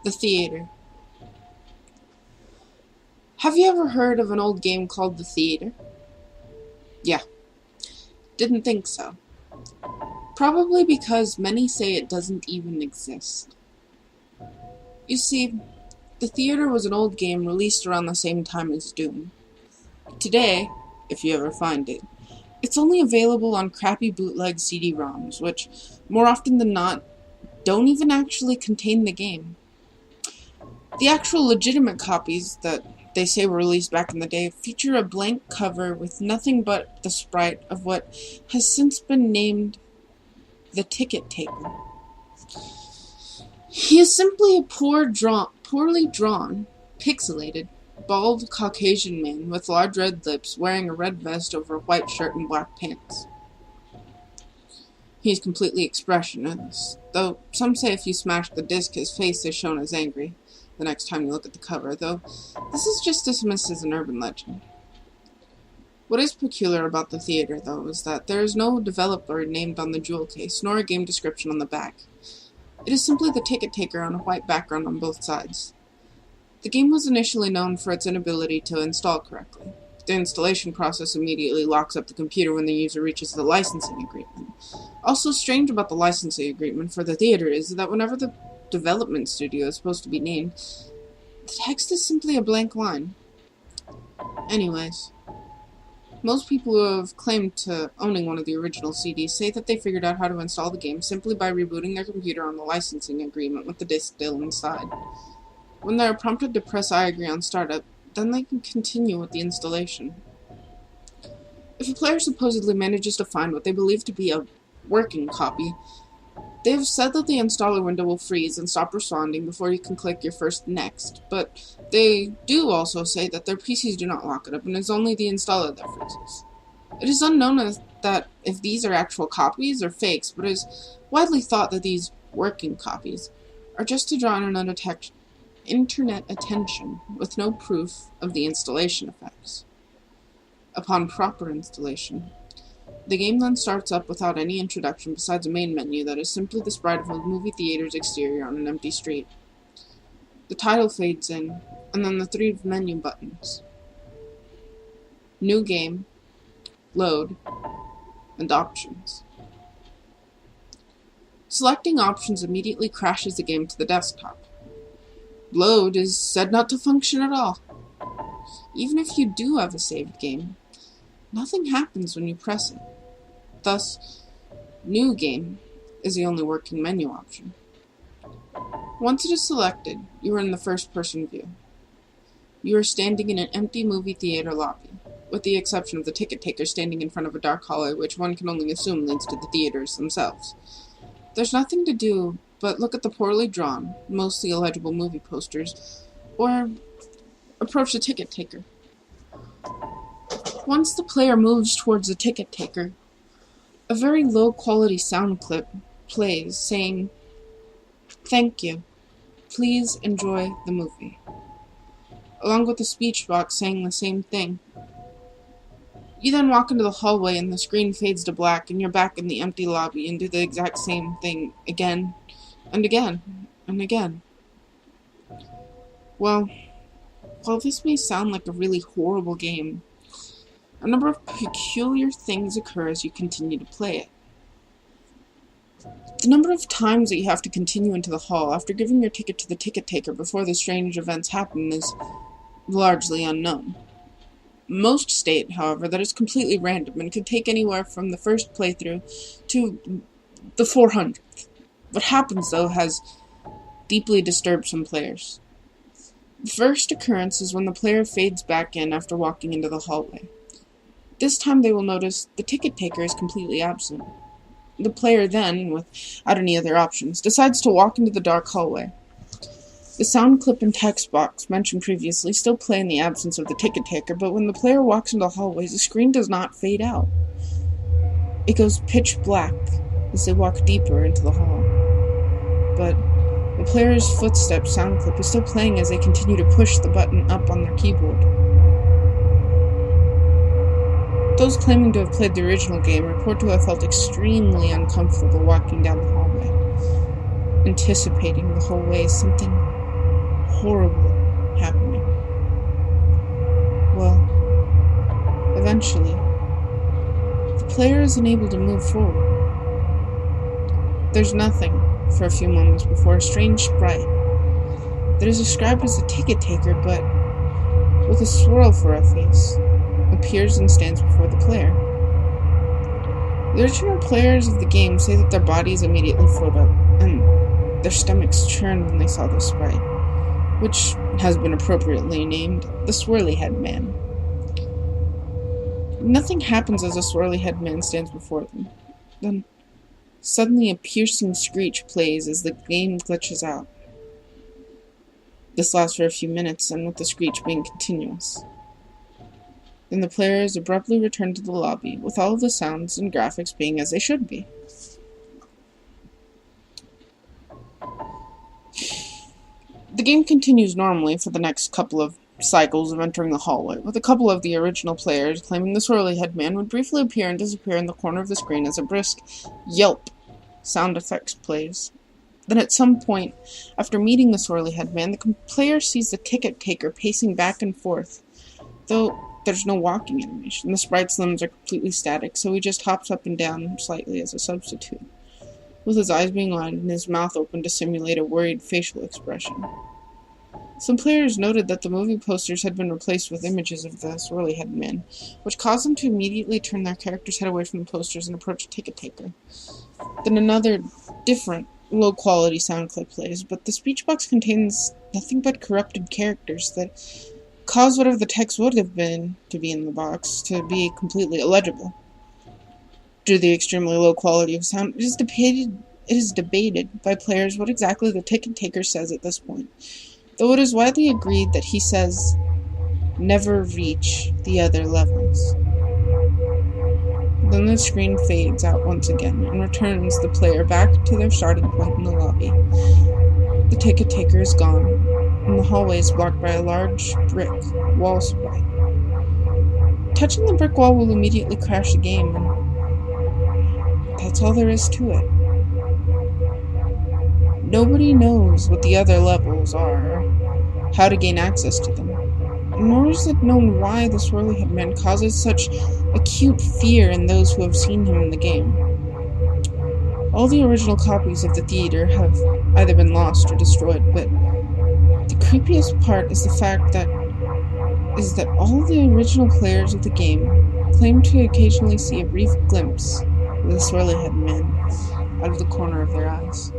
The theater. Have you ever heard of an old game called The Theater? Yeah. Didn't think so. Probably because many say it doesn't even exist. You see, The Theater was an old game released around the same time as Doom. Today, if you ever find it, it's only available on crappy bootleg CD-ROMs, which, more often than not, don't even actually contain the game. The actual legitimate copies that they say were released back in the day feature a blank cover with nothing but the sprite of what has since been named the Ticket Taker. He is simply a poorly drawn, pixelated, bald Caucasian man with large red lips wearing a red vest over a white shirt and black pants. He is completely expressionless, though some say if you smash the disc his face is shown as angry the next time you look at the cover, though this is just dismissed as an urban legend. What is peculiar about The Theater, though, is that there is no developer named on the jewel case, nor a game description on the back. It is simply the Ticket Taker on a white background on both sides. The game was initially known for its inability to install correctly. The installation process immediately locks up the computer when the user reaches the licensing agreement. Also strange about the licensing agreement for The Theater is that whenever the development studio is supposed to be named, the text is simply a blank line. Anyways, most people who have claimed to owning one of the original CDs say that they figured out how to install the game simply by rebooting their computer on the licensing agreement with the disc still inside. When they are prompted to press I agree on startup, then they can continue with the installation. If a player supposedly manages to find what they believe to be a working copy, they have said that the installer window will freeze and stop responding before you can click your first next, but they do also say that their PCs do not lock it up and it's only the installer that freezes. It is unknown that if these are actual copies or fakes, but it is widely thought that these working copies are just to draw internet attention with no proof of the installation effects. Upon proper installation, the game then starts up without any introduction besides a main menu that is simply the sprite of a movie theater's exterior on an empty street. The title fades in, and then the 3 menu buttons: New Game, Load, and Options. Selecting Options immediately crashes the game to the desktop. Load is said not to function at all. Even if you do have a saved game, nothing happens when you press it. Thus, New Game is the only working menu option. Once it is selected, you are in the first-person view. You are standing in an empty movie theater lobby, with the exception of the ticket taker standing in front of a dark hallway which one can only assume leads to the theaters themselves. There's nothing to do but look at the poorly drawn, mostly illegible movie posters, or approach the ticket taker. Once the player moves towards the ticket taker, a very low-quality sound clip plays saying, "Thank you. Please enjoy the movie," along with a speech box saying the same thing. You then walk into the hallway and the screen fades to black and you're back in the empty lobby and do the exact same thing again and again and again. Well, while this may sound like a really horrible game, a number of peculiar things occur as you continue to play it. The number of times that you have to continue into the hall after giving your ticket to the ticket taker before the strange events happen is largely unknown. Most state, however, that it's completely random and could take anywhere from the first playthrough to the 400th. What happens, though, has deeply disturbed some players. The first occurrence is when the player fades back in after walking into the hallway. This time they will notice the ticket taker is completely absent. The player then, without any other options, decides to walk into the dark hallway. The sound clip and text box mentioned previously still play in the absence of the ticket taker, but when the player walks into the hallway, the screen does not fade out. It goes pitch black as they walk deeper into the hall. But the player's footsteps sound clip is still playing as they continue to push the button up on their keyboard. Those claiming to have played the original game report to have felt extremely uncomfortable walking down the hallway, anticipating the whole way something horrible happening. Well, eventually, the player is unable to move forward. There's nothing for a few moments before a strange sprite that is described as a ticket taker but with a swirl for a face appears and stands before the player. The original players of the game say that their bodies immediately float up and their stomachs churn when they saw the sprite, which has been appropriately named the Swirly Head Man. Nothing happens as a swirly head man stands before them. Then, suddenly a piercing screech plays as the game glitches out. This lasts for a few minutes, and with the screech being continuous. Then the player is abruptly returned to the lobby, with all of the sounds and graphics being as they should be. The game continues normally for the next couple of cycles of entering the hallway, with a couple of the original players claiming the swirly head man would briefly appear and disappear in the corner of the screen as a brisk yelp sound effects plays. Then at some point, after meeting the swirly head man, the player sees the ticket taker pacing back and forth, though there's no walking animation. The sprite's limbs are completely static, so he just hops up and down slightly as a substitute, with his eyes being wide and his mouth open to simulate a worried facial expression. Some players noted that the movie posters had been replaced with images of the swirly head man, which caused them to immediately turn their character's head away from the posters and approach a ticket taker. Then another, different, low-quality sound clip plays, but the speech box contains nothing but corrupted characters that cause whatever the text would have been to be in the box to be completely illegible. Due to the extremely low quality of sound, it is debated by players what exactly the ticket taker says at this point, though it is widely agreed that he says, "Never reach the other levels." Then the screen fades out once again and returns the player back to their starting point in the lobby. The ticket taker is gone, and the hallway is blocked by a large brick wall sprite. Touching the brick wall will immediately crash the game, and that's all there is to it. Nobody knows what the other levels are, or how to gain access to them, nor is it known why the swirly head man causes such acute fear in those who have seen him in the game. All the original copies of the theater have either been lost or destroyed, but the creepiest part is the fact that all the original players of the game claim to occasionally see a brief glimpse of the swirly head man out of the corner of their eyes.